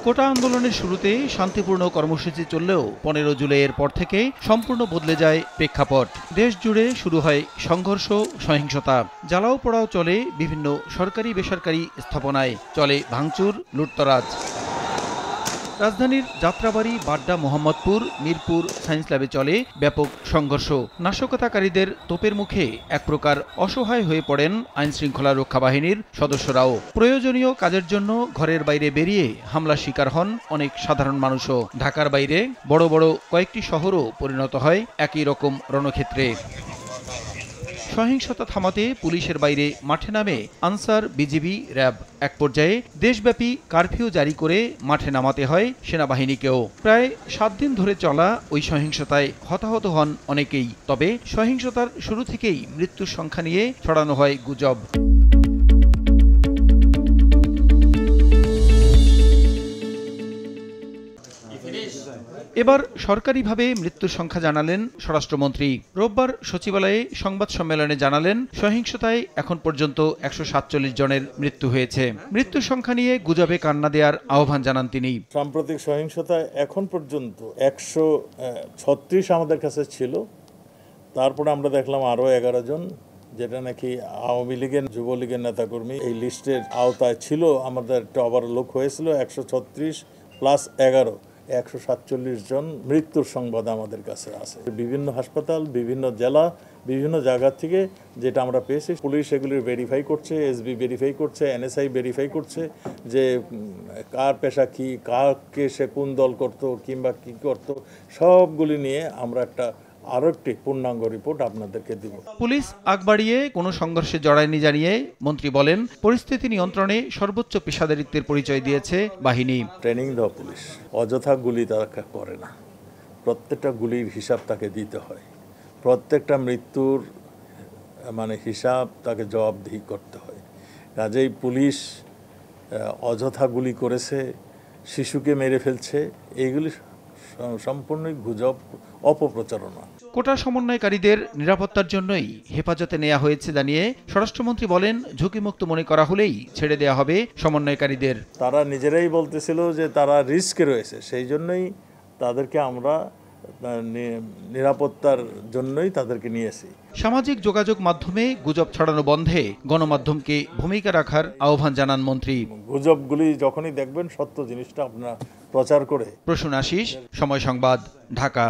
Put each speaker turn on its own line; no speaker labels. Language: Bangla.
কোটা আন্দোলনের শুরুতে শান্তিপূর্ণ কর্মসূচি চললেও 15 জুলাইয়ের পর থেকে সম্পূর্ণ বদলে যায় প্রেক্ষাপট। দেশ জুড়ে শুরু হয় সংঘর্ষ, সহিংসতা, জ্বালাও পোড়াও চলে বিভিন্ন সরকারি বেসরকারি স্থাপনায়, চলে ভাঙচুর, লুটতরাজ। রাজধানীর যাত্রাবাড়ি, বাড্ডা, মোহাম্মদপুর, মিরপুর সায়েন্স ল্যাবে চলে ব্যাপক সংঘর্ষ। নাশকতাকারীদের তোপের মুখে এক প্রকার অসহায় হয়ে পড়েন আইনশৃঙ্খলা রক্ষা বাহিনীর সদস্যরাও। প্রয়োজনীয় কাজের জন্য ঘরের বাইরে বেরিয়ে হামলার শিকার হন অনেক সাধারণ মানুষও। ঢাকার বাইরে বড় বড় কয়েকটি শহরও পরিণত হয় একই রকম রণক্ষেত্রে। সহিংসতা থামাতে পুলিশের বাইরে মাঠে নামে আনসার, বিজিবি, র্যাব। এক পর্যায়ে দেশব্যাপী কারফিউ জারি করে মাঠে নামাতে হয় সেনাবাহিনীকেও। প্রায় 7 দিন ধরে চলা ওই সহিংসতায় হতাহত হন অনেকেই। তবে সহিংসতার শুরু থেকেই মৃত্যুর সংখ্যা নিয়ে ছড়ানো হয় গুজব। এবার সরকারিভাবে মৃত্যুর সংখ্যা জানালেন স্বরাষ্ট্রমন্ত্রী। রোববার সচিবালয়ে সংবাদ সম্মেলনে জানালেন, সহিংসতায় এখন পর্যন্ত 147 জনের মৃত্যু হয়েছে। মৃত্যুর সংখ্যা নিয়ে গুজবে কান্না দেওয়ার আহ্বান জানান তিনি।
সাম্প্রতিক সহিংসতায় এখন পর্যন্ত 136 আমাদের কাছে ছিল। তারপরে আমরা দেখলাম আরও 11 জন, যেটা নাকি আওয়ামী লীগের, যুবলীগের নেতাকর্মী এই লিস্টের আওতায় ছিল। আমাদের একটা ওভারলোক হয়েছিল 136 প্লাস 11, 147 জন মৃত্যুর সংবাদ আমাদের কাছে আছে। বিভিন্ন হাসপাতাল, বিভিন্ন জেলা, বিভিন্ন জায়গা থেকে যেটা আমরা পেয়েছি, পুলিশ এগুলি ভেরিফাই করছে, এসবি ভেরিফাই করছে, এনএসআই ভেরিফাই করছে যে কার পেশা কি, কাকে সে কোন দল করতো কিংবা কি করতো, সবগুলি নিয়ে আমরা আরও একটি পূর্ণাঙ্গ রিপোর্ট আপনাদেরকে দিব।
পুলিশ আগ বাড়িয়ে কোনো সংঘর্ষে জড়ায়নি জানিয়ে মন্ত্রী বলেন, পরিস্থিতি নিয়ন্ত্রণে সর্বোচ্চ পেশাদারিত্বের পরিচয় দিয়েছে বাহিনী।
ট্রেনিং দেওয়া পুলিশ অযথা গুলি তারা করে না। প্রত্যেকটা গুলির হিসাব তাকে দিতে হয়। প্রত্যেকটা মৃত্যুর হিসাব তাকে জবাবদিহি করতে হয়। কাজেই পুলিশ অযথা গুলি করেছে, শিশুকে মেরে ফেলছে, এইগুলি সম্পূর্ণই গুজব, অপপ্রচারণা।
কোটা সমন্বয়কারীদের নিরাপত্তার জন্যই হেফাজতে নেওয়া হয়েছে জানিয়ে স্বরাষ্ট্রমন্ত্রী বলেন, ঝুঁকিমুক্ত মনে করা হলেই ছেড়ে দেওয়া হবে সমন্বয়কারীদের।
তারা নিজেরাই বলতেছিল যে তারা রিস্কে রয়েছে, সেই জন্যই তাদেরকে আমরা নিরাপত্তার জন্যই তাদেরকে নিয়েছি।
সামাজিক যোগাযোগ মাধ্যমে গুজব ছড়ানো বন্ধে গণমাধ্যমকে ভূমিকা রাখার আহ্বান জানান মন্ত্রী।
গুজবগুলি যখনই দেখবেন, সত্য জিনিসটা আপনারা প্রচার করে।
প্রসূন আশিস, সময় সংবাদ, ঢাকা।